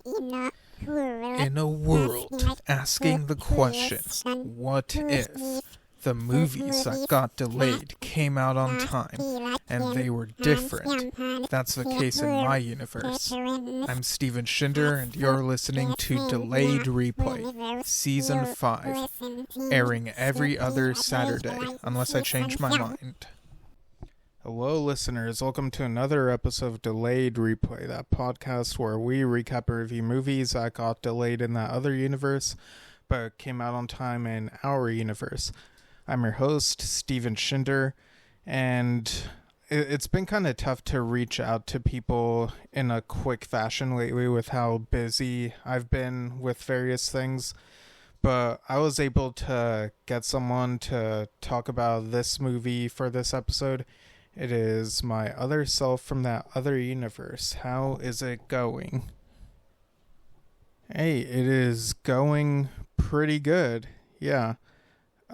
In a world asking the question, what if the movies that got delayed came out on time and they were different? That's the case in my universe. I'm Steven Schinder and you're listening to Delayed Replay, Season 5, airing every other Saturday, unless I change my mind. Hello listeners, welcome to another episode of Delayed Replay, that podcast where we recap and review movies that got delayed in that other universe, but came out on time in our universe. I'm your host, Steven Schinder, and it's been kind of tough to reach out to people in a quick fashion lately with how busy I've been with various things, but I was able to get someone to talk about this movie for this episode. It is my other self from that other universe. How is it going? Hey, it is going pretty good. Yeah.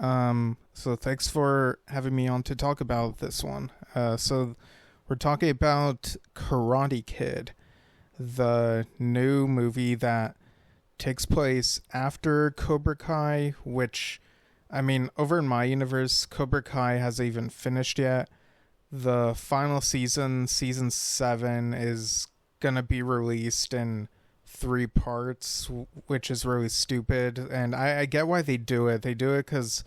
So thanks for having me on to talk about this one. So we're talking about Karate Kid, the new movie that takes place after Cobra Kai, which, I mean, over in my universe, Cobra Kai hasn't even finished yet. The final season, season 7, is gonna be released in 3 parts, which is really stupid. And I get why they do it. They do it because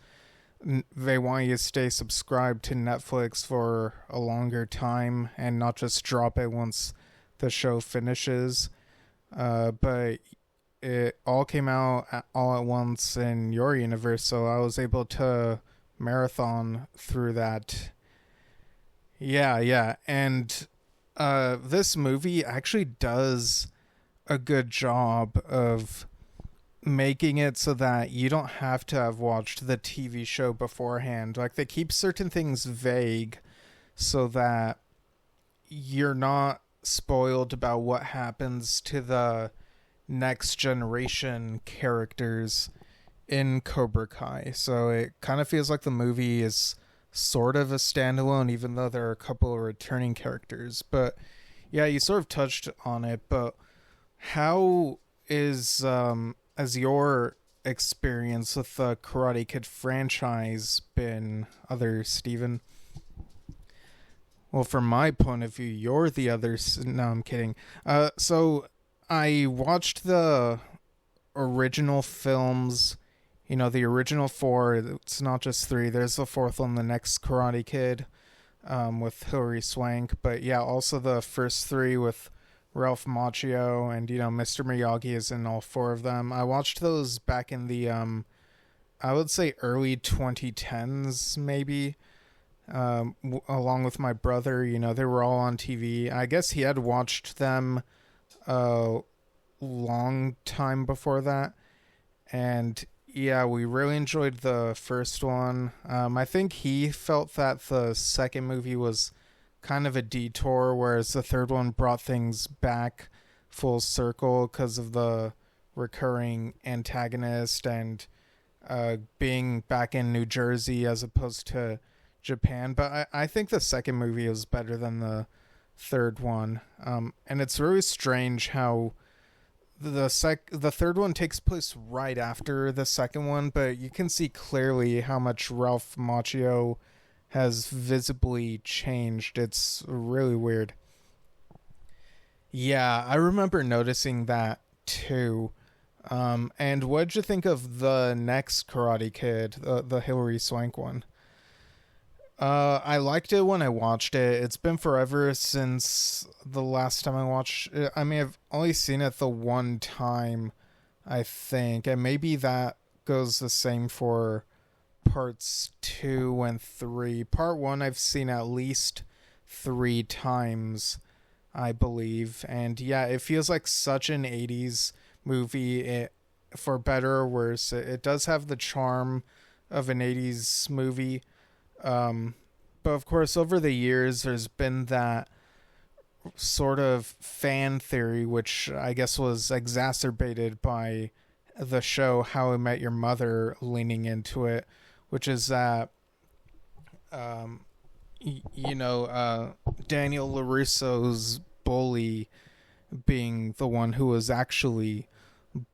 they want you to stay subscribed to Netflix for a longer time and not just drop it once the show finishes. But it all came out all at once in your universe, so I was able to marathon through that. Yeah, and this movie actually does a good job of making it so that you don't have to have watched the TV show beforehand. Like, they keep certain things vague so that you're not spoiled about what happens to the next generation characters in Cobra Kai. So it kind of feels like the movie is sort of a standalone, even though there are a couple of returning characters. But yeah, you sort of touched on it, but how is has your experience with the Karate Kid franchise been, other Steven? Well, from my point of view, you're the other. No, I'm kidding. So I watched the original films. You know, the original 4, it's not just 3. There's the 4th one, the next Karate Kid, with Hilary Swank. But yeah, also the first 3 with Ralph Macchio, and, you know, Mr. Miyagi is in all 4 of them. I watched those back in the, I would say early 2010s, maybe, along with my brother. You know, they were all on TV. I guess he had watched them a long time before that. And yeah, we really enjoyed the first one. I think he felt that the second movie was kind of a detour, whereas the third one brought things back full circle because of the recurring antagonist and being back in New Jersey as opposed to Japan. But I think the second movie is better than the third one. And it's really strange how the third one takes place right after the second one, but you can see clearly how much Ralph Macchio has visibly changed. It's really weird. Yeah, I remember noticing that too. And what'd you think of the next Karate Kid, the Hilary Swank one? I liked it when I watched it. It's been forever since the last time I watched it. I mean, I've only seen it the one time, I think. And maybe that goes the same for parts 2 and 3. Part 1 I've seen at least 3 times, I believe. And yeah, it feels like such an 80s movie. For better or worse, it does have the charm of an 80s movie. But of course, over the years, there's been that sort of fan theory, which I guess was exacerbated by the show How I Met Your Mother leaning into it, which is that, Daniel LaRusso's bully being the one who was actually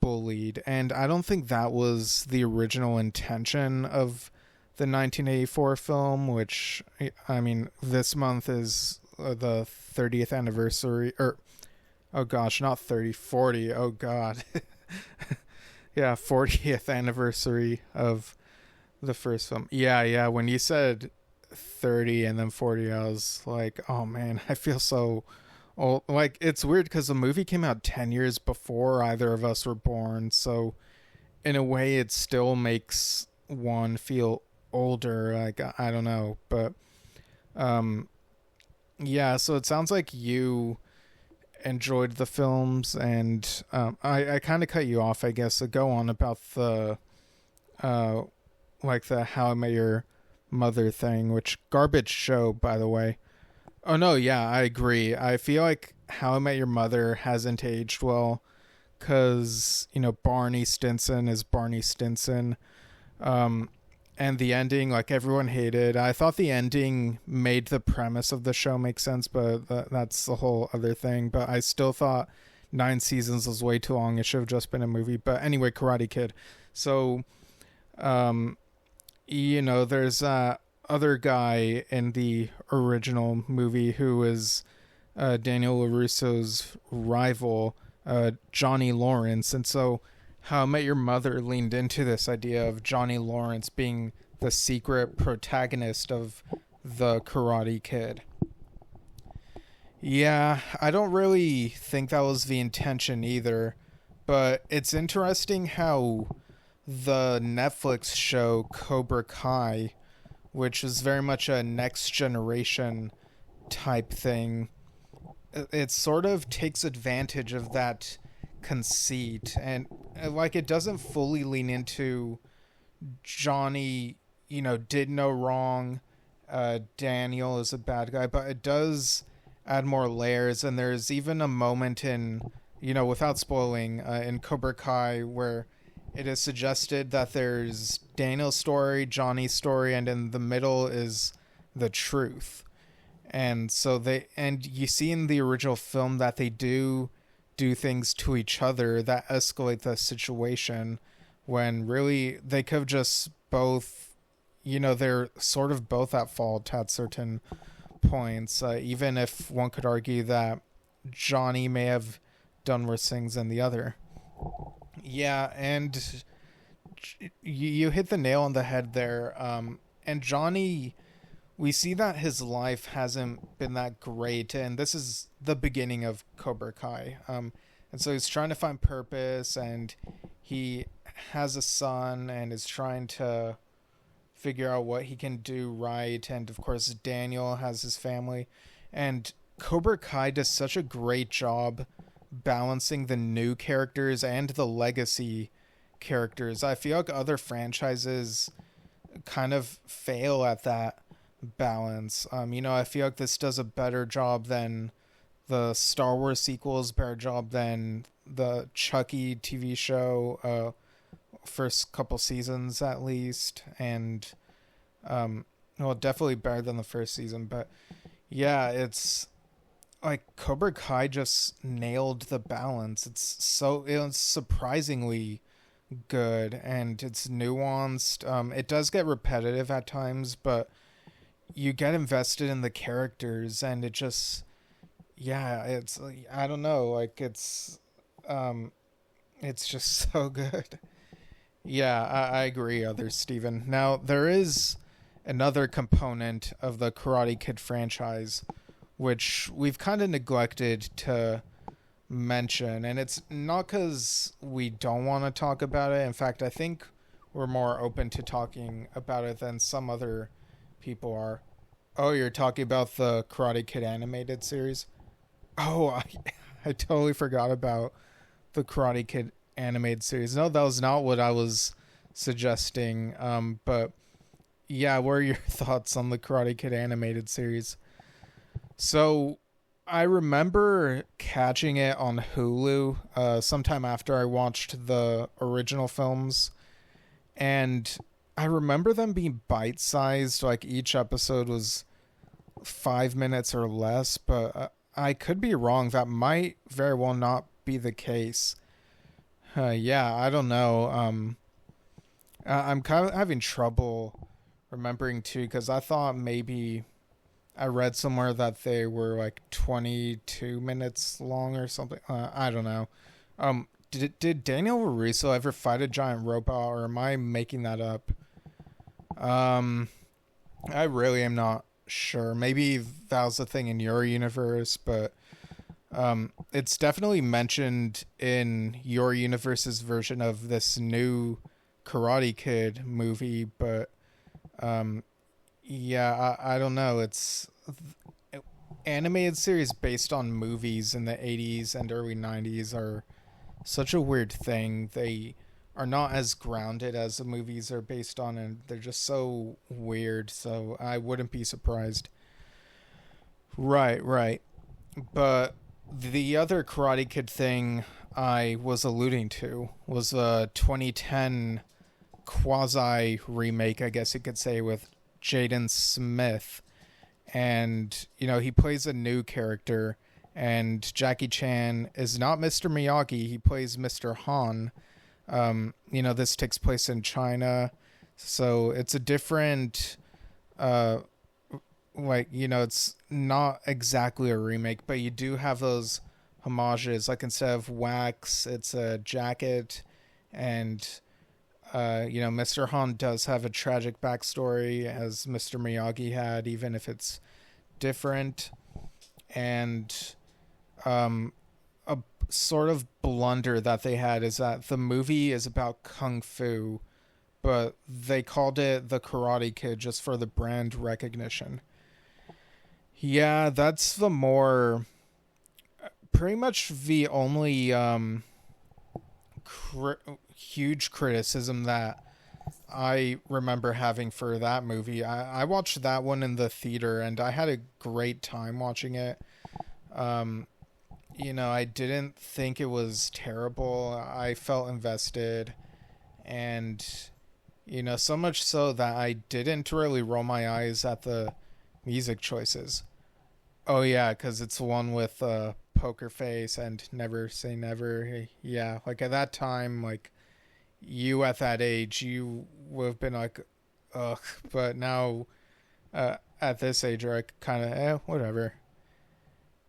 bullied. And I don't think that was the original intention of the 1984 film, which, I mean, this month is the 30th anniversary, or, oh gosh, not 30, 40, oh god. Yeah, 40th anniversary of the first film. Yeah, when you said 30 and then 40, I was like, oh man, I feel so old. Like, it's weird because the movie came out 10 years before either of us were born, so in a way it still makes one feel older. Like, I don't know, but yeah, so it sounds like you enjoyed the films, and I kind of cut you off, I guess, to go on about the like the How I Met Your Mother thing, which garbage show, by the way. Oh no, yeah, I agree. I feel like How I Met Your Mother hasn't aged well because, you know, Barney Stinson is Barney Stinson. And the ending, like, everyone hated. I thought the ending made the premise of the show make sense, but that's the whole other thing. But I still thought 9 seasons was way too long. It should have just been a movie. But anyway, Karate Kid. So, you know, there's other guy in the original movie who is Daniel LaRusso's rival, Johnny Lawrence. And so How I Met Your Mother leaned into this idea of Johnny Lawrence being the secret protagonist of the Karate Kid. Yeah, I don't really think that was the intention either, but it's interesting how the Netflix show Cobra Kai, which is very much a next generation type thing, it sort of takes advantage of that conceit, and like, it doesn't fully lean into Johnny, you know, did no wrong, Daniel is a bad guy, but it does add more layers. And there's even a moment in, you know, without spoiling, in Cobra Kai where it is suggested that there's Daniel's story, Johnny's story, and in the middle is the truth. And so you see in the original film that they do things to each other that escalate the situation, when really they could have just both, you know, they're sort of both at fault at certain points, even if one could argue that Johnny may have done worse things than the other. Yeah, and you hit the nail on the head there. And Johnny, we see that his life hasn't been that great, and this is the beginning of Cobra Kai. And so he's trying to find purpose, and he has a son and is trying to figure out what he can do right. And of course, Daniel has his family, and Cobra Kai does such a great job balancing the new characters and the legacy characters. I feel like other franchises kind of fail at that balance. You know, I feel like this does a better job than the Star Wars sequels, better job than the Chucky TV show, first couple seasons at least, and well, definitely better than the first season. But yeah, it's like Cobra Kai just nailed the balance. It's surprisingly good, and it's nuanced. It does get repetitive at times, but you get invested in the characters, and it just, yeah, it's, I don't know, like, it's just so good. Yeah, I agree, Steven. Now, there is another component of the Karate Kid franchise which we've kind of neglected to mention, and it's not because we don't want to talk about it. In fact, I think we're more open to talking about it than some other people are. Oh, you're talking about the Karate Kid animated series? Oh, I totally forgot about the Karate Kid animated series. No, that was not what I was suggesting. But yeah, what are your thoughts on the Karate Kid animated series? So I remember catching it on Hulu sometime after I watched the original films, and I remember them being bite-sized. Like, each episode was 5 minutes or less, but I could be wrong. That might very well not be the case. Yeah, I don't know. I'm kind of having trouble remembering too, because I thought maybe I read somewhere that they were like 22 minutes long or something. I don't know. Did Daniel LaRusso ever fight a giant robot, or am I making that up? Um, I really am not sure. Maybe that was a thing in your universe, but it's definitely mentioned in your universe's version of this new Karate Kid movie. But yeah, I don't know. It's animated series based on movies in the 80s and early 90s are such a weird thing. They are not as grounded as the movies are based on, and they're just so weird. So I wouldn't be surprised. Right. But the other Karate Kid thing I was alluding to was a 2010 quasi remake, I guess you could say, with Jaden Smith. And, he plays a new character, and Jackie Chan is not Mr. Miyagi, he plays Mr. Han. This takes place in China, so it's a different, it's not exactly a remake, but you do have those homages. Like, instead of wax, it's a jacket, and Mr. Han does have a tragic backstory, as Mr. Miyagi had, even if it's different. And a sort of blunder that they had is that the movie is about kung fu, but they called it The Karate Kid just for the brand recognition. Yeah, that's pretty much the only huge criticism that I remember having for that movie. I watched that one in the theater, and I had a great time watching it. I didn't think it was terrible. I felt invested, and so much so that I didn't really roll my eyes at the music choices. Oh yeah, because it's the one with Poker Face and Never Say Never. Yeah, like at that time, like you at that age, you would have been like, ugh. But now, at this age, you're like kind of, whatever.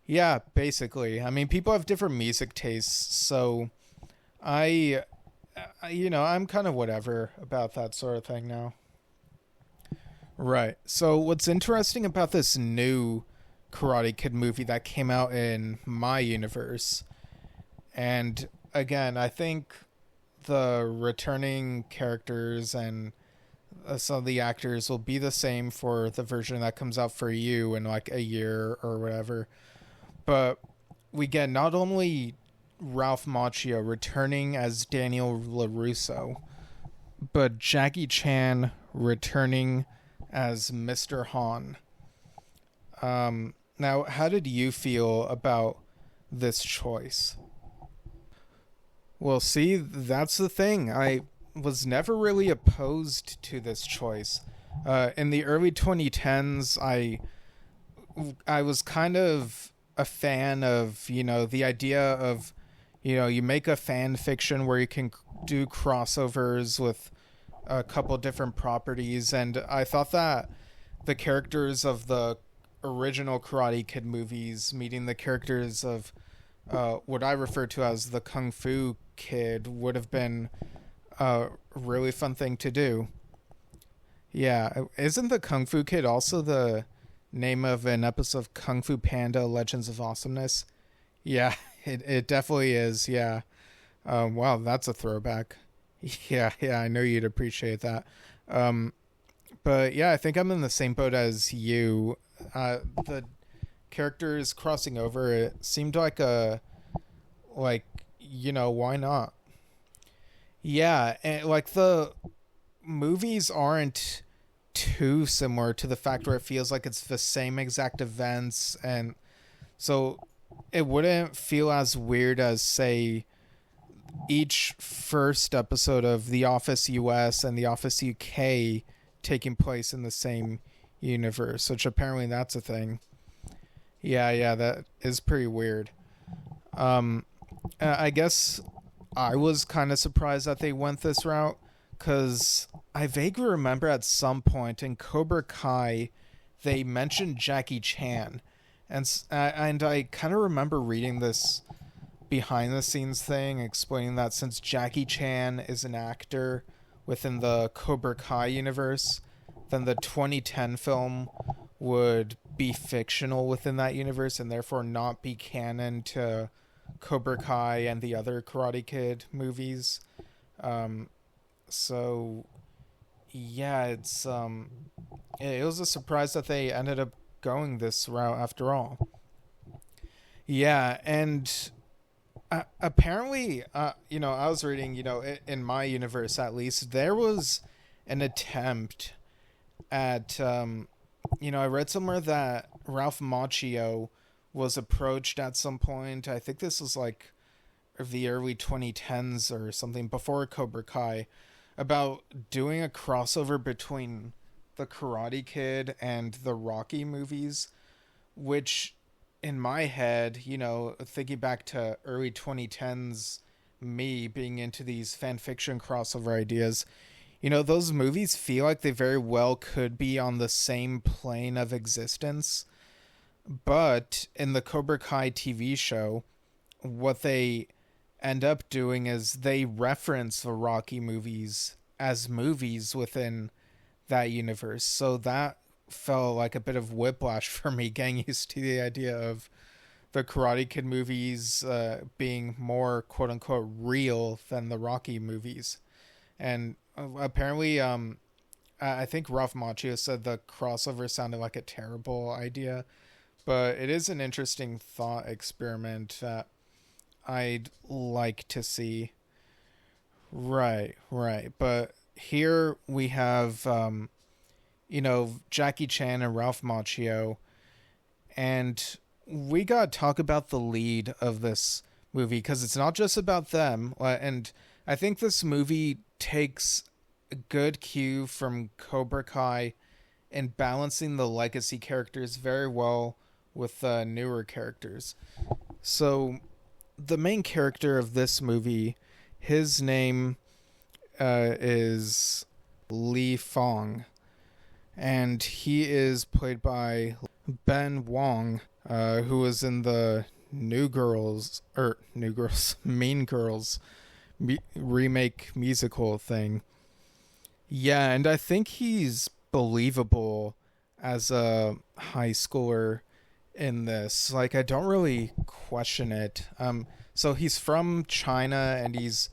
Yeah, basically. I mean, people have different music tastes, so I'm kind of whatever about that sort of thing now. Right. So what's interesting about this new Karate Kid movie that came out in my universe, and again, I think the returning characters and some of the actors will be the same for the version that comes out for you in like a year or whatever. But we get not only Ralph Macchio returning as Daniel LaRusso, but Jackie Chan returning as Mr. Han. Now, how did you feel about this choice? Well, see, that's the thing. I was never really opposed to this choice. In the early 2010s, I was kind of a fan of, the idea of, you make a fan fiction where you can do crossovers with a couple different properties, and I thought that the characters of the original Karate Kid movies meeting the characters of what I refer to as the Kung Fu Kid would have been a really fun thing to do. Yeah, isn't the Kung Fu Kid also the name of an episode of Kung Fu Panda Legends of Awesomeness? Yeah, it definitely is, yeah. Wow, that's a throwback. Yeah, I know you'd appreciate that. But yeah, I think I'm in the same boat as you. The characters crossing over, it seemed like why not? Yeah, and like the movies aren't too similar to the fact where it feels like it's the same exact events, and so it wouldn't feel as weird as, say, each first episode of The Office US and The Office UK taking place in the same universe, which apparently that's a thing. Yeah, that is pretty weird. Um, I guess I was kind of surprised that they went this route because I vaguely remember at some point in Cobra Kai they mentioned Jackie Chan, and I kind of remember reading this behind the scenes thing explaining that since Jackie Chan is an actor within the Cobra Kai universe, then the 2010 film would be fictional within that universe and therefore not be canon to Cobra Kai and the other Karate Kid movies. Um, so yeah, it was a surprise that they ended up going this route after all. Yeah, and apparently, I was reading, in my universe at least, there was an attempt at, I read somewhere that Ralph Macchio was approached at some point. I think this was like the early 2010s or something before Cobra Kai about doing a crossover between the Karate Kid and the Rocky movies, which in my head, thinking back to early 2010s, me being into these fan fiction crossover ideas, those movies feel like they very well could be on the same plane of existence. But in the Cobra Kai TV show, what they end up doing is they reference the Rocky movies as movies within that universe. So that felt like a bit of whiplash for me getting used to the idea of the Karate Kid movies being more quote unquote real than the Rocky movies. And apparently, I think Ralph Macchio said the crossover sounded like a terrible idea, but it is an interesting thought experiment that I'd like to see. Right. But here we have, Jackie Chan and Ralph Macchio, and we got to talk about the lead of this movie because it's not just about them. And I think this movie takes a good cue from Cobra Kai in balancing the legacy characters very well with newer characters. So the main character of this movie, his name is Li Fong, and he is played by Ben Wang, who was in the Mean Girls remake musical thing. Yeah, and I think he's believable as a high schooler in this. Like, I don't really question it. So he's from China and he's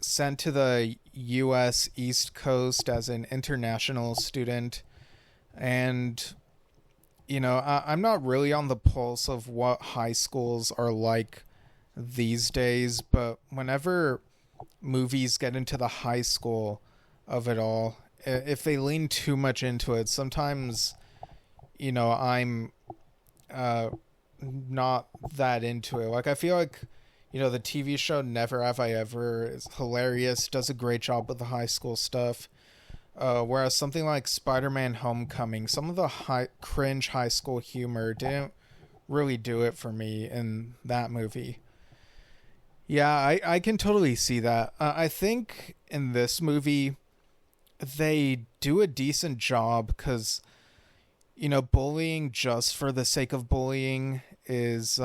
sent to the U.S. East Coast as an international student. And, I'm not really on the pulse of what high schools are like these days, but whenever movies get into the high school of it all, if they lean too much into it, sometimes, I'm not that into it. Like, I feel like, the TV show Never Have I Ever is hilarious, does a great job with the high school stuff. Whereas something like Spider-Man Homecoming, some of the cringe high school humor didn't really do it for me in that movie. Yeah, I can totally see that. I think in this movie, they do a decent job because, bullying just for the sake of bullying is,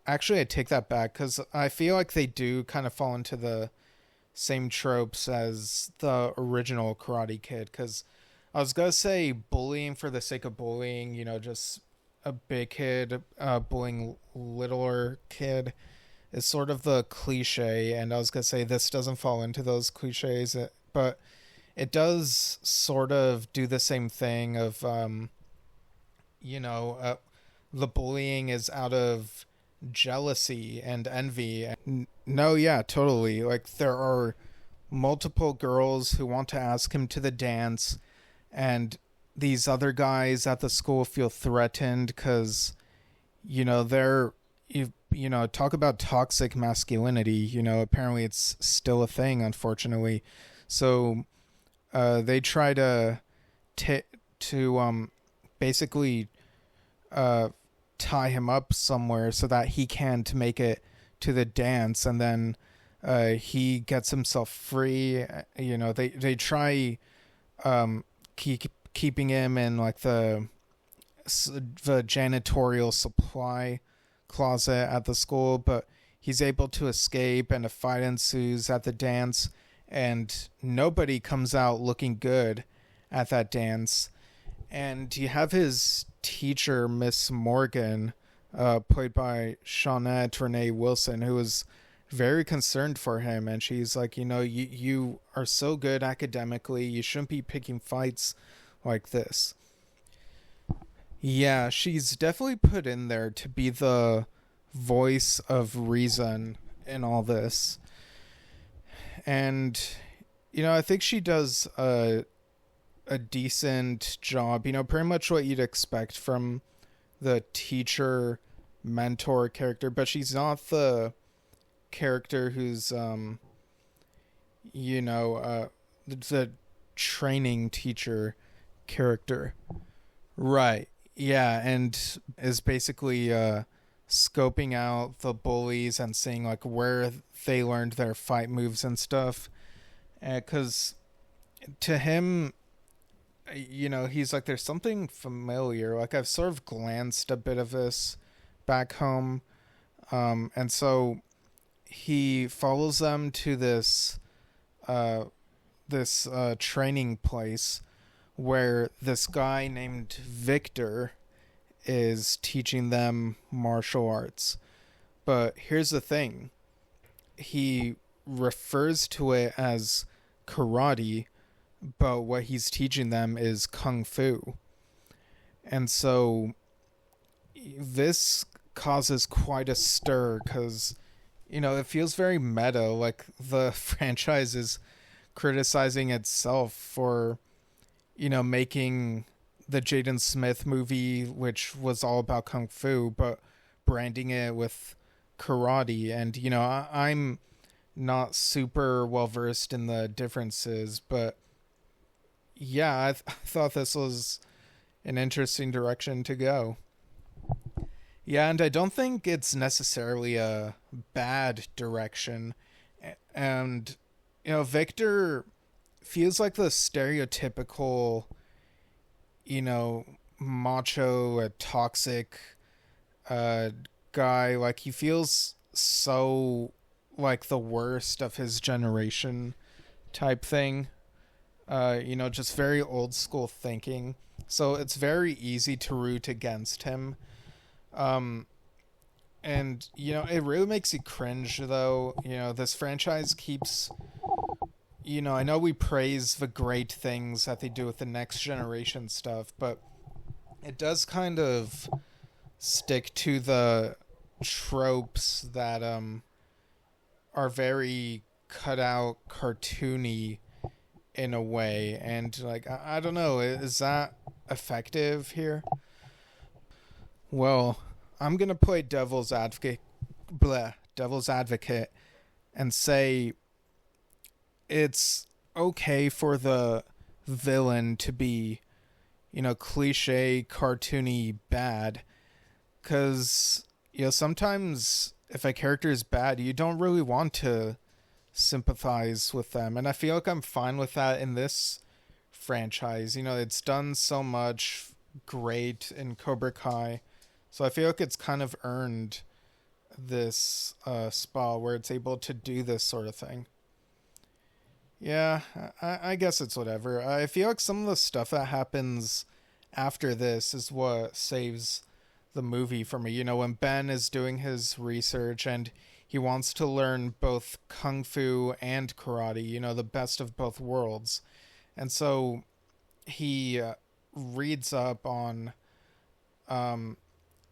actually, I take that back because I feel like they do kind of fall into the same tropes as the original Karate Kid. Because I was going to say bullying for the sake of bullying, just a big kid bullying littler kid is sort of the cliche, and I was going to say this doesn't fall into those cliches, but it does sort of do the same thing of, the bullying is out of jealousy and envy. No, yeah, totally. Like, there are multiple girls who want to ask him to the dance, and these other guys at the school feel threatened because, they're, talk about toxic masculinity, apparently it's still a thing, unfortunately. So they try to basically uh, tie him up somewhere so that he can to make it to the dance, and then he gets himself free. They try keeping him in like the janitorial supply closet at the school, but he's able to escape, and a fight ensues at the dance, and nobody comes out looking good at that dance. And you have his teacher, Miss Morgan, played by Shawnette Renee Wilson, who is very concerned for him, and she's like, you are so good academically, you shouldn't be picking fights like this. Yeah, she's definitely put in there to be the voice of reason in all this. And I think she does a decent job, pretty much what you'd expect from the teacher mentor character, but she's not the character who's the training teacher character. Right. Yeah, and is basically scoping out the bullies and seeing like where they learned their fight moves and stuff. Because to him, he's like, there's something familiar. Like, I've sort of glanced a bit of this back home. And so he follows them to this training place where this guy named Victor is teaching them martial arts. But here's the thing. He refers to it as karate, but what he's teaching them is kung fu. And so this causes quite a stir because, it feels very meta, like the franchise is criticizing itself for, making the Jaden Smith movie, which was all about kung fu, but branding it with karate. And, I'm not super well versed in the differences, but yeah, I thought this was an interesting direction to go. Yeah, and I don't think it's necessarily a bad direction. And, Victor feels like the stereotypical, macho, toxic guy. Like, he feels so like the worst of his generation type thing. Just very old school thinking. So it's very easy to root against him. And, it really makes you cringe, though. This franchise keeps, I know we praise the great things that they do with the next generation stuff, but it does kind of stick to the tropes that, are very cut out cartoony in a way. And, like, I don't know, is that effective here? Well, I'm gonna play devil's advocate, and say it's okay for the villain to be, cliche, cartoony bad, because sometimes if a character is bad, you don't really want to sympathize with them, and I feel like I'm fine with that in this franchise. It's done so much great in Cobra Kai. So I feel like it's kind of earned this spot where it's able to do this sort of thing. Yeah, I guess it's whatever. I feel like some of the stuff that happens after this is what saves the movie for me. When Ben is doing his research and he wants to learn both kung fu and karate, the best of both worlds. And so he reads up on...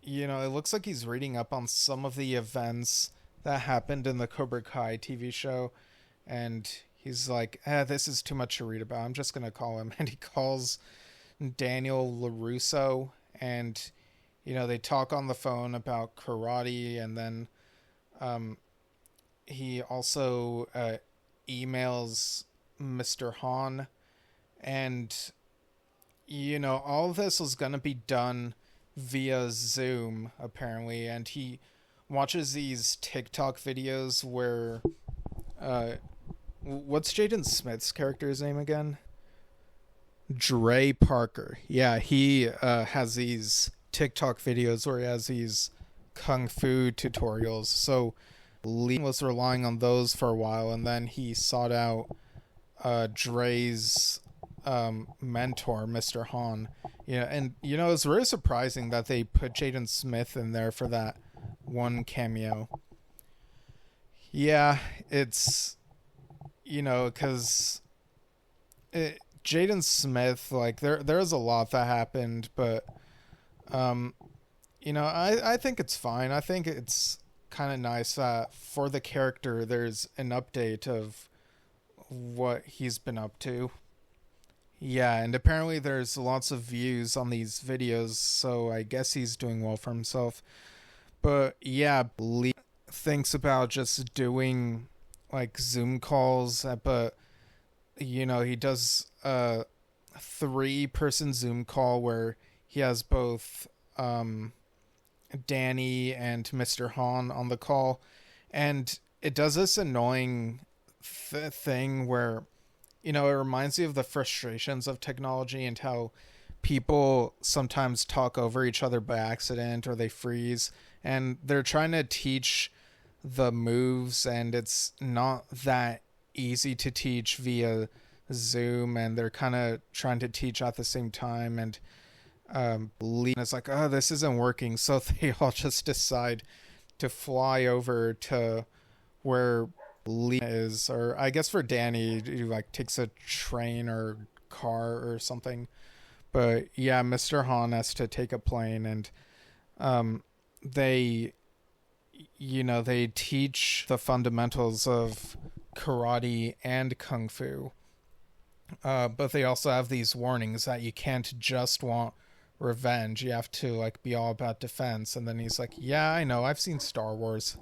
it looks like he's reading up on some of the events that happened in the Cobra Kai TV show, and he's like, this is too much to read about. I'm just going to call him. And he calls Daniel LaRusso, and, they talk on the phone about karate, and then he also emails Mr. Han, and, all of this was going to be done via Zoom, apparently, and he watches these TikTok videos where, what's Jaden Smith's character's name again? Dre Parker. Yeah, he has these TikTok videos where he has these kung fu tutorials. So Lee was relying on those for a while, and then he sought out Dre's mentor, Mr. Han. Yeah, and it's really surprising that they put Jaden Smith in there for that one cameo. Yeah, it's because Jaden Smith, like there's a lot that happened, but I think it's fine. I think it's kind of nice that for the character there's an update of what he's been up to. Yeah, and apparently there's lots of views on these videos, so I guess he's doing well for himself. But yeah, Lee thinks about just doing like Zoom calls, but he does a 3-person Zoom call where he has both Danny and Mr. Han on the call, and it does this annoying thing where it reminds me of the frustrations of technology and how people sometimes talk over each other by accident or they freeze, and they're trying to teach the moves, and it's not that easy to teach via Zoom, and they're kind of trying to teach at the same time, and Lee is like, oh, this isn't working, so they all just decide to fly over to where Lee is, or I guess for Danny, he like takes a train or car or something. But yeah, Mr. Han has to take a plane, and they teach the fundamentals of karate and kung fu. But they also have these warnings that you can't just want revenge. You have to like be all about defense. And then he's like, yeah, I know, I've seen Star Wars.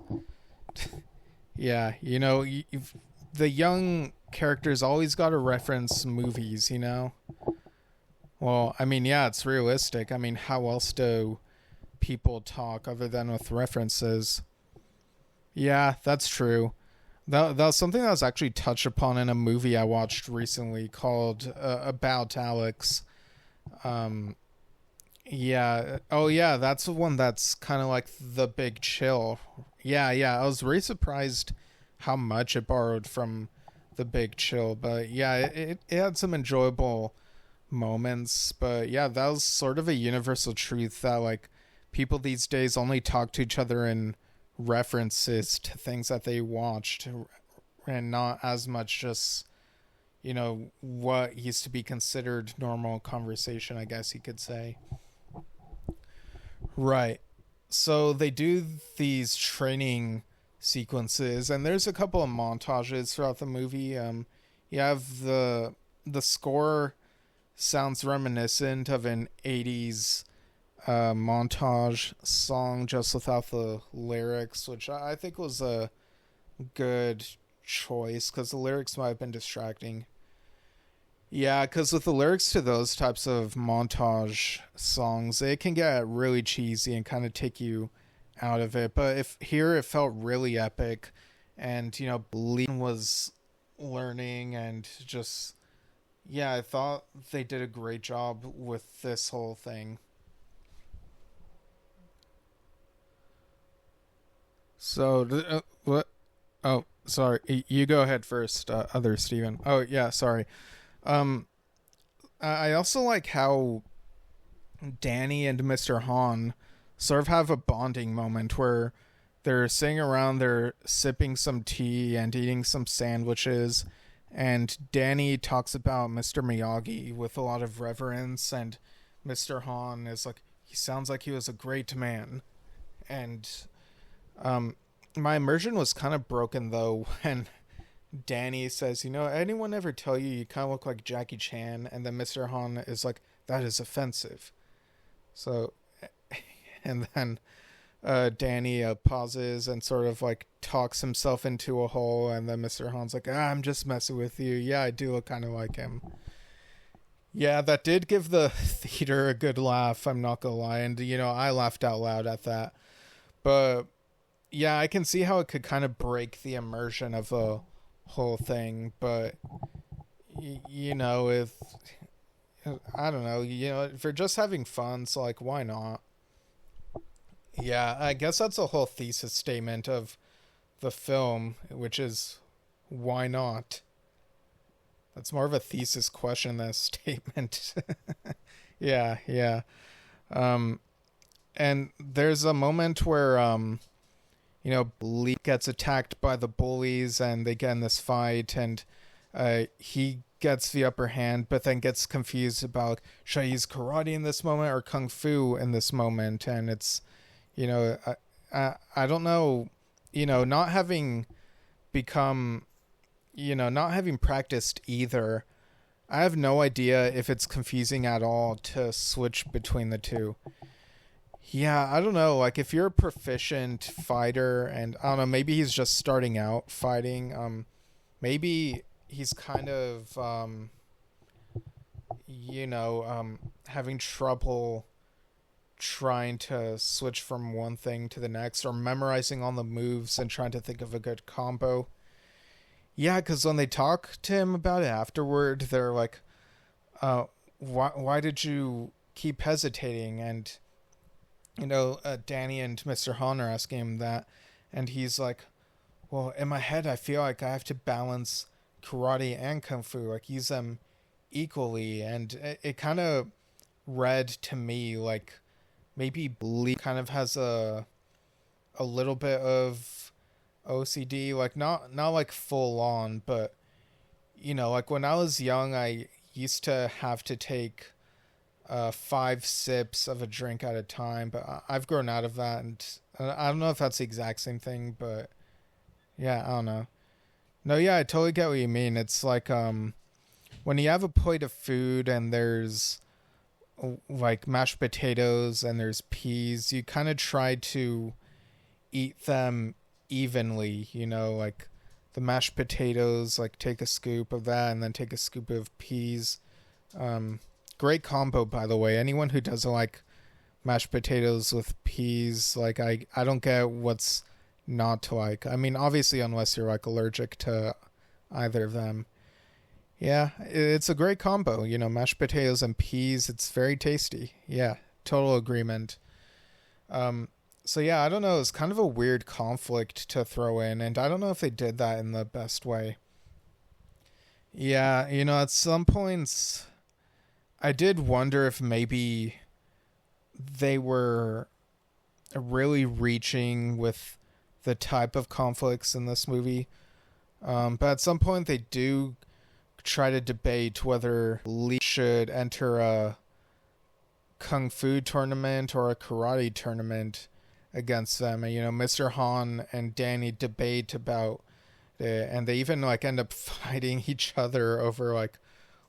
Yeah, the young characters always got to reference movies, Well, I mean, yeah, it's realistic. I mean, how else do people talk other than with references? Yeah, that's true. That was something that was actually touched upon in a movie I watched recently called About Alex. Yeah. Oh, yeah, that's the one that's kind of like The Big Chill. Yeah. I was really surprised how much it borrowed from The Big Chill. But yeah, it had some enjoyable moments. But yeah, that was sort of a universal truth that like people these days only talk to each other in references to things that they watched, and not as much just what used to be considered normal conversation, I guess you could say. Right. So they do these training sequences, and there's a couple of montages throughout the movie. You have the score sounds reminiscent of an 80s montage song just without the lyrics, which I think was a good choice because the lyrics might have been distracting. Yeah, because with the lyrics to those types of montage songs, it can get really cheesy and kind of take you out of it. But if here it felt really epic, and Lee was learning, and just I thought they did a great job with this whole thing. So what? Oh, sorry. You go ahead first, other Steven. Oh yeah, sorry. I also like how Danny and Mr. Han sort of have a bonding moment where they're sitting around, they're sipping some tea and eating some sandwiches, and Danny talks about Mr. Miyagi with a lot of reverence, and Mr. Han is like, he sounds like he was a great man. And my immersion was kind of broken though when Danny says, anyone ever tell you kind of look like Jackie Chan? And then Mr. Han is like, that is offensive. So, and then Danny pauses and sort of like talks himself into a hole, and then Mr. Han's like, I'm just messing with you. Yeah, I do look kind of like him. Yeah, that did give the theater a good laugh, I'm not gonna lie. And, I laughed out loud at that. But, yeah, I can see how it could kind of break the immersion of the whole thing. But, if, I don't know, if you're just having fun, so, like, why not? Yeah, I guess that's a whole thesis statement of the film, which is, why not? That's more of a thesis question than a statement. Yeah, yeah. Um, and there's a moment where, Lee gets attacked by the bullies and they get in this fight, and he gets the upper hand, but then gets confused about should I use karate in this moment or kung fu in this moment. And it's, I don't know, not having become, not having practiced either, I have no idea if it's confusing at all to switch between the two. Yeah, I don't know. Like, if you're a proficient fighter, and I don't know, maybe he's just starting out fighting. Maybe he's kind of, having trouble trying to switch from one thing to the next, or memorizing all the moves and trying to think of a good combo. Yeah, because when they talk to him about it afterward, they're like, why did you keep hesitating? And, Danny and Mr. Han are asking him that. And he's like, well, in my head, I feel like I have to balance karate and kung fu, like use them equally. And it kind of read to me like maybe Lee kind of has a little bit of OCD, like not like full on, but like when I was young, I used to have to take 5 sips of a drink at a time, but I've grown out of that, and I don't know if that's the exact same thing, but yeah, I don't know. No, yeah, I totally get what you mean. It's like when you have a plate of food and there's like mashed potatoes and there's peas, you kind of try to eat them evenly, like the mashed potatoes, like take a scoop of that and then take a scoop of peas. Great combo, by the way. Anyone who doesn't like mashed potatoes with peas, like I don't get what's not to like. I mean, obviously, unless you're like allergic to either of them. Yeah, it's a great combo, mashed potatoes and peas. It's very tasty. Yeah, total agreement. So yeah, I don't know. It's kind of a weird conflict to throw in, and I don't know if they did that in the best way. Yeah, at some points, I did wonder if maybe they were really reaching with the type of conflicts in this movie. But at some point, they do try to debate whether Lee should enter a kung fu tournament or a karate tournament against them. And, Mr. Han and Danny debate about it, and they even like end up fighting each other over like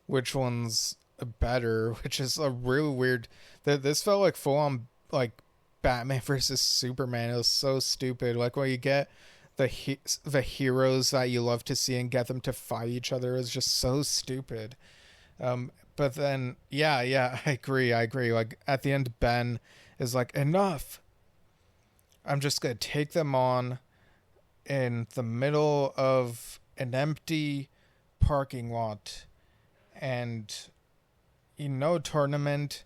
which one's better, which is a really weird. That this felt like full on like Batman versus Superman. It was so stupid. Like when you get the heroes that you love to see and get them to fight each other is just so stupid. But then yeah, I agree. Like at the end, Ben is like, enough. I'm just gonna take them on in the middle of an empty parking lot, and tournament.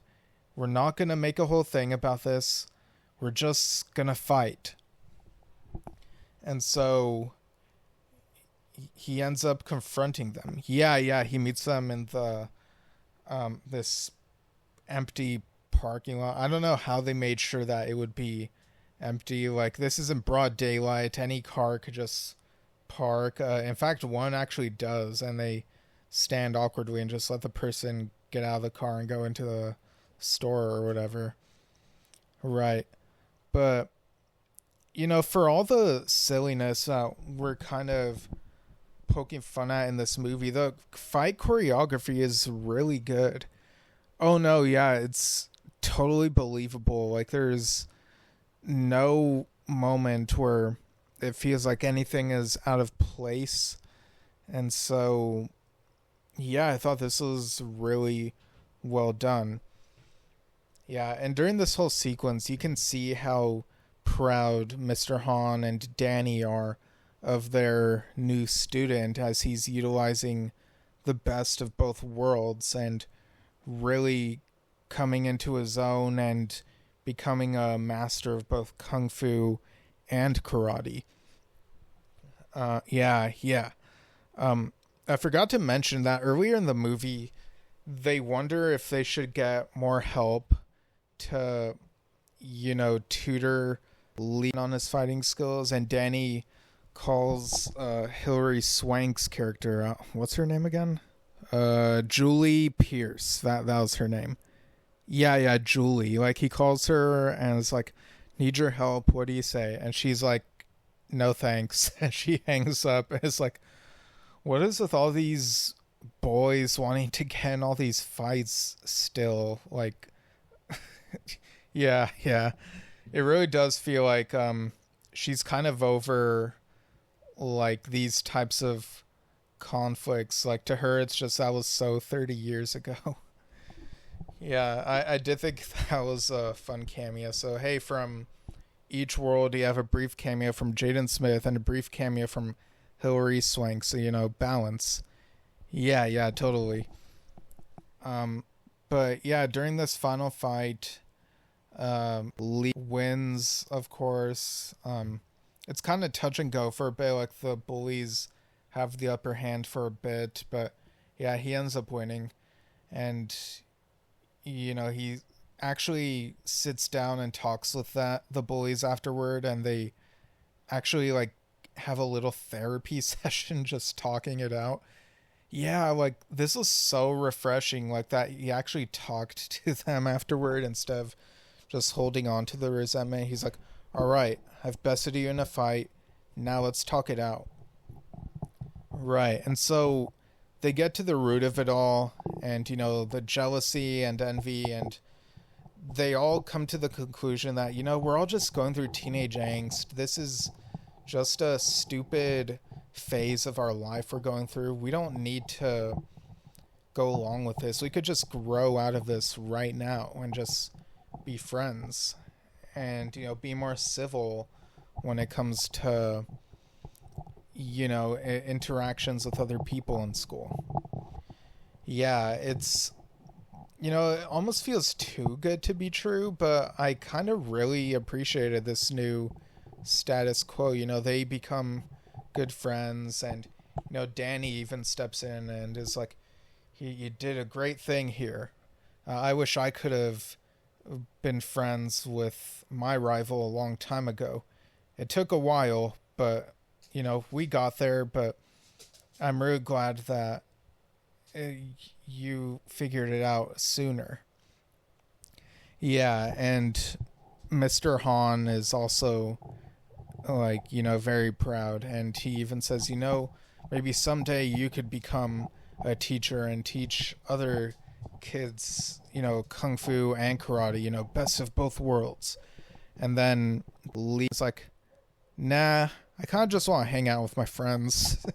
We're not gonna make a whole thing about this. We're just gonna fight. And so he ends up confronting them. Yeah, he meets them in the this empty parking lot. I don't know how they made sure that it would be empty. Like, this is in broad daylight. Any car could just park. In fact, one actually does, and they stand awkwardly and just let the person get out of the car and go into the store or whatever. Right. But, for all the silliness that we're kind of poking fun at in this movie, the fight choreography is really good. Oh no, yeah, it's totally believable. Like, there's no moment where it feels like anything is out of place. And so, yeah, I thought this was really well done. Yeah, and during this whole sequence, you can see how proud Mr. Han and Danny are of their new student as he's utilizing the best of both worlds and really coming into his own and becoming a master of both kung fu and karate. Yeah. I forgot to mention that earlier in the movie, they wonder if they should get more help to, tutor Lee on his fighting skills. And Danny calls Hilary Swank's character, what's her name again? Julie Pierce. That was her name. Yeah, Julie. Like, he calls her and is like, need your help. What do you say? And she's like, no thanks. And she hangs up and is like, what is with all these boys wanting to get in all these fights still? Like, yeah. It really does feel like she's kind of over like these types of conflicts. Like, to her, it's just that was so 30 years ago. Yeah, I did think that was a fun cameo. So, hey, from each world, you have a brief cameo from Jaden Smith and a brief cameo from Hilary Swank. So, balance. Yeah, totally. But yeah, during this final fight, Lee wins, of course. It's kind of touch and go for a bit. Like, the bullies have the upper hand for a bit, but yeah, he ends up winning. And he actually sits down and talks with the bullies afterward, and they actually like have a little therapy session just talking it out. Yeah, like, this was so refreshing, like, that he actually talked to them afterward instead of just holding on to the resentment. He's like, all right, I've bested you in a fight, now let's talk it out. Right, and so they get to the root of it all, and, the jealousy and envy, and they all come to the conclusion that, we're all just going through teenage angst. This is just a stupid phase of our life we're going through. We don't need to go along with this. We could just grow out of this right now and just be friends and, be more civil when it comes to, interactions with other people in school. Yeah, it's, it almost feels too good to be true, but I kind of really appreciated this new status quo. They become good friends, and, Danny even steps in and is like, you did a great thing here. I wish I could have been friends with my rival a long time ago. It took a while, but, we got there, but I'm really glad that you figured it out sooner. Yeah, and Mr. Han is also, like, very proud, and he even says, maybe someday you could become a teacher and teach other kids, kung fu and karate, best of both worlds. And then Lee's like, nah, I kind of just want to hang out with my friends.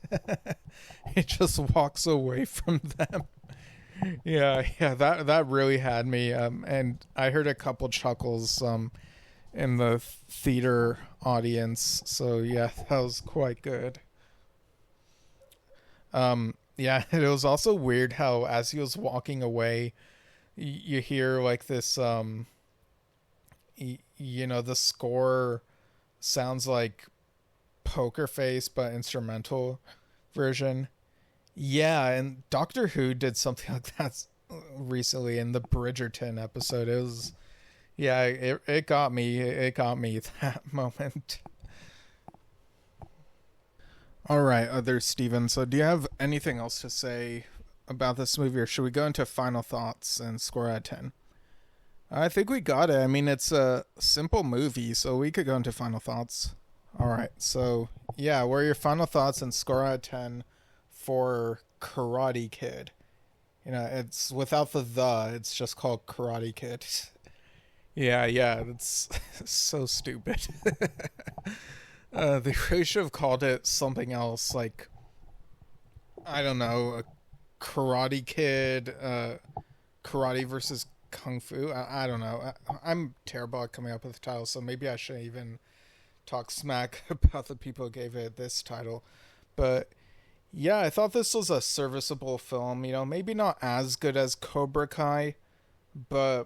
He just walks away from them. Yeah, that really had me. And I heard a couple chuckles in the theater audience. So yeah, that was quite good. Yeah, it was also weird how as he was walking away, you hear like this, the score sounds like Poker Face, but instrumental version. Yeah, and Doctor Who did something like that recently in the Bridgerton episode. It was, yeah, it got me. It got me that moment. All right, other Steven. So, do you have anything else to say about this movie, or should we go into final thoughts and score out of 10? I think we got it. I mean, it's a simple movie, so we could go into final thoughts. All right, so yeah, what are your final thoughts and score out of 10 for Karate Kid? It's without the, it's just called Karate Kid. Yeah, it's so stupid. They really should have called it something else, like, I don't know, a Karate Kid, karate versus kung fu. I don't know. I'm terrible at coming up with the title, so maybe I shouldn't even talk smack about the people who gave it this title. But yeah, I thought this was a serviceable film. Maybe not as good as Cobra Kai, but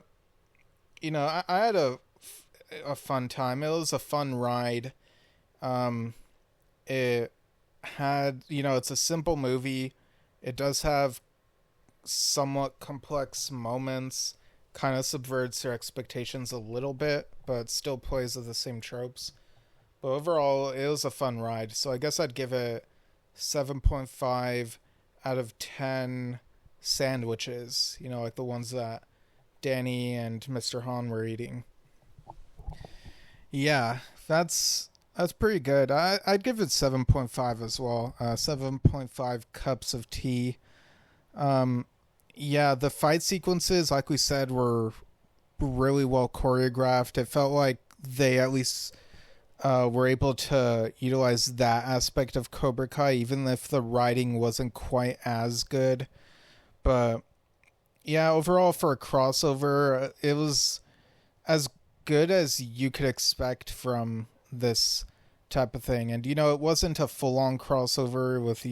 I had a fun time. It was a fun ride. It had, it's a simple movie. It does have somewhat complex moments, kind of subverts your expectations a little bit, but still plays with the same tropes. But overall, it was a fun ride. So I guess I'd give it 7.5 out of 10 sandwiches, like the ones that Danny and Mr. Han were eating. Yeah, that's pretty good. I'd give it 7.5 as well. 7.5 cups of tea. Yeah, the fight sequences, like we said, were really well choreographed. It felt like they at least were able to utilize that aspect of Cobra Kai, even if the writing wasn't quite as good. But yeah, overall for a crossover, it was as good as you could expect from this type of thing. And it wasn't a full-on crossover with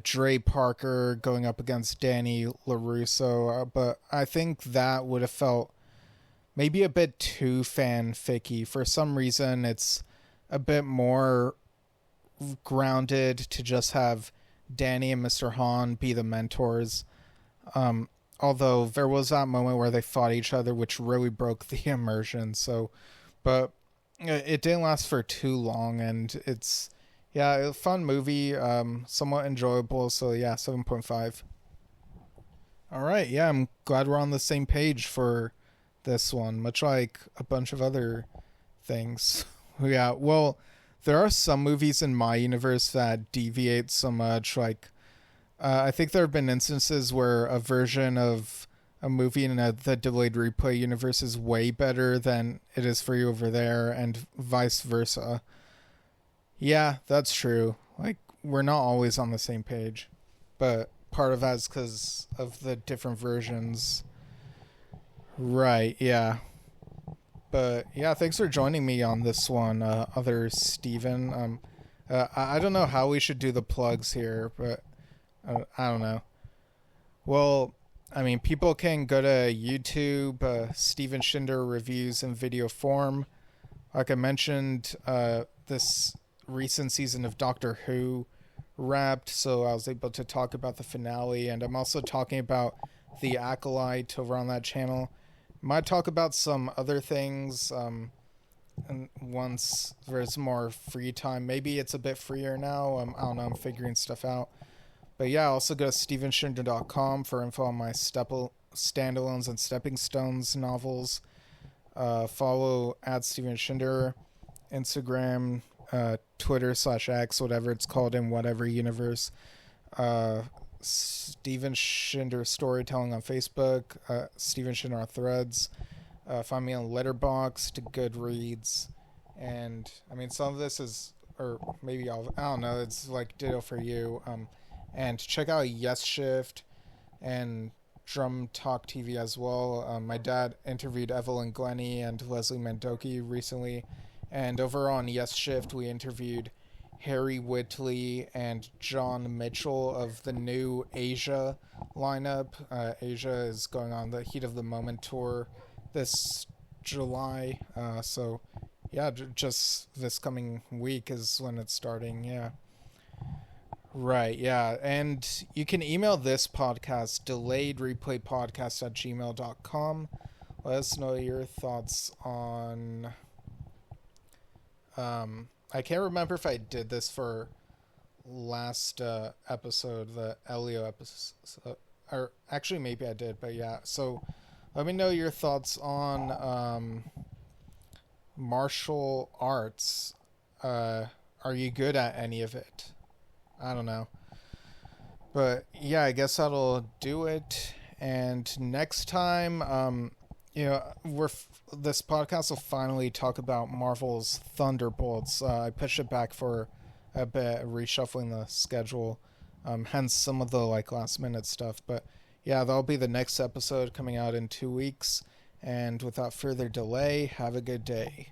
Dre Parker going up against Danny LaRusso, but I think that would have felt maybe a bit too fanficky. For some reason, it's a bit more grounded to just have Danny and Mr. Han be the mentors. Although there was that moment where they fought each other, which really broke the immersion. But it didn't last for too long, and it's a fun movie, somewhat enjoyable. So yeah, 7.5. All right, yeah, I'm glad we're on the same page for this one, much like a bunch of other things. Yeah, well, there are some movies in my universe that deviate so much. Like, I think there have been instances where a version of a movie in the delayed replay universe is way better than it is for you over there, and vice versa. Yeah, that's true. Like, we're not always on the same page, but part of that is because of the different versions. Right, yeah. But yeah, thanks for joining me on this one, other Steven. I don't know how we should do the plugs here, but I don't know. Well, I mean, people can go to YouTube, Steven Shinder reviews in video form. Like I mentioned, this recent season of Doctor Who wrapped, so I was able to talk about the finale, and I'm also talking about The Acolyte over on that channel. Might talk about some other things and once there's more free time. Maybe it's a bit freer now. I don't know, I'm figuring stuff out. But yeah, also go to stevenshinder.com for info on my standalones and stepping stones novels. Follow @StevenShinder, Instagram, Twitter /X, whatever it's called in whatever universe. Steven Shinder Storytelling on Facebook, Steven Shinder on Threads. Find me on Letterboxd, Goodreads, and I mean, some of this is, or maybe I don't know, it's like ditto for you. And check out Yes Shift and Drum Talk TV as well. My dad interviewed Evelyn Glennie and Leslie Mandoki recently, and over on Yes Shift we interviewed Harry Whitley and John Mitchell of the new Asia lineup. Asia is going on the Heat of the Moment tour this July. So yeah, just this coming week is when it's starting. Yeah. Right, yeah. And you can email this podcast, delayedreplaypodcast@gmail.com. Let us know your thoughts on... I can't remember if I did this for last episode, the Elio episode. Or actually, maybe I did, but yeah. So let me know your thoughts on martial arts. Are you good at any of it? I don't know. But yeah, I guess that'll do it. And next time, this podcast will finally talk about Marvel's Thunderbolts. I pushed it back for a bit, reshuffling the schedule, hence some of the last minute stuff. But Yeah, that'll be the next episode coming out in 2 weeks. And without further delay, have a good day.